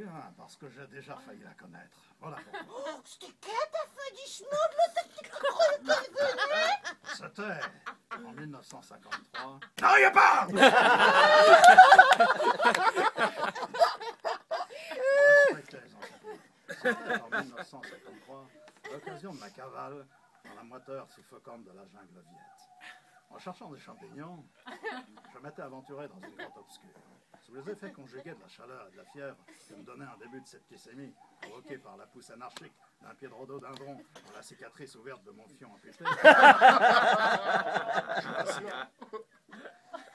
bien, parce que j'ai déjà failli la connaître. Voilà pourquoi. Oh, c'était qu'un affadissement de l'autre. C'était en 1953. N'arrivez pas! C'était en 1953, à l'occasion de ma cavale dans la moiteur suffocante de la jungle viette. En cherchant des champignons, je m'étais aventuré dans une grotte obscure. Sous les effets conjugués de la chaleur et de la fièvre que me donnait un début de septicémie, provoqué par la pousse anarchique d'un pied de rhododendron dans la cicatrice ouverte de mon fion amputé,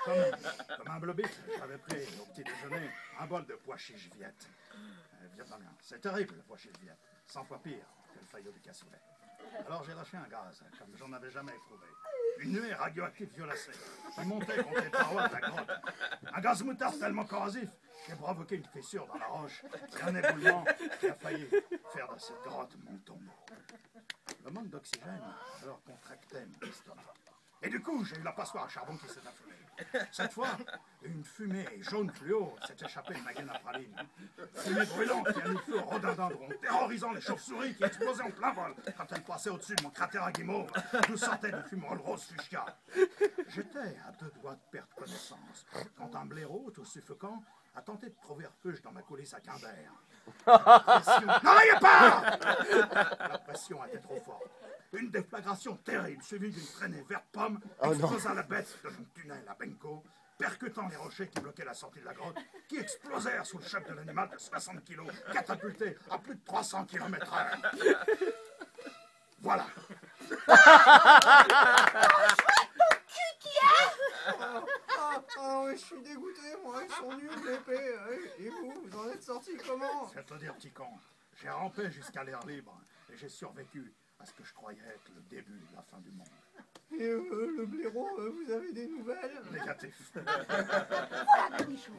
comme un blobit, j'avais pris au petit déjeuner un bol de pois chiches viettes. Vietnamien. C'est terrible le pois chiche viette, 100 fois pire que le faillot du cassoulet. Alors j'ai lâché un gaz, comme j'en avais jamais éprouvé. Une nuée radioactive violacée qui montait contre les parois de la grotte. Un gaz moutarde tellement corrosif qui a provoqué une fissure dans la roche et un éboulement qui a failli faire de cette grotte mon tombeau. Le manque d'oxygène alors contractait mon estomac. Et du coup, j'ai eu la passoire à charbon qui s'est affolée. Cette fois, une fumée jaune fluo s'est échappée de ma gaine à praline. Fumée brûlante qui a mis feu au rhododendron, terrorisant les chauves-souris qui explosaient en plein vol quand elles passaient au-dessus de mon cratère à guimauve, d'où sortait des fumerolles rose fuchsia. J'étais à 2 doigts de perdre connaissance, quand un blaireau, tout suffocant, a tenté de trouver refuge dans ma coulisse à Quimper. N'arrivez pas! La pression était trop forte. Une déflagration terrible, suivie d'une traînée verte pomme, explosa la bête de mon tunnel à Benko, percutant les rochers qui bloquaient la sortie de la grotte, qui explosèrent sous le choc de l'animal de 60 kilos, catapulté à plus de 300 km/h. Voilà. Oh, je suis dégoûté, moi, ils sont nuls, l'épée. Et vous en êtes sortis comment? C'est à dire, petit con, j'ai rampé jusqu'à l'air libre et j'ai survécu à ce que je croyais être le début de la fin du monde. Et le blaireau, vous avez des nouvelles? Négatif. Voilà, Michou,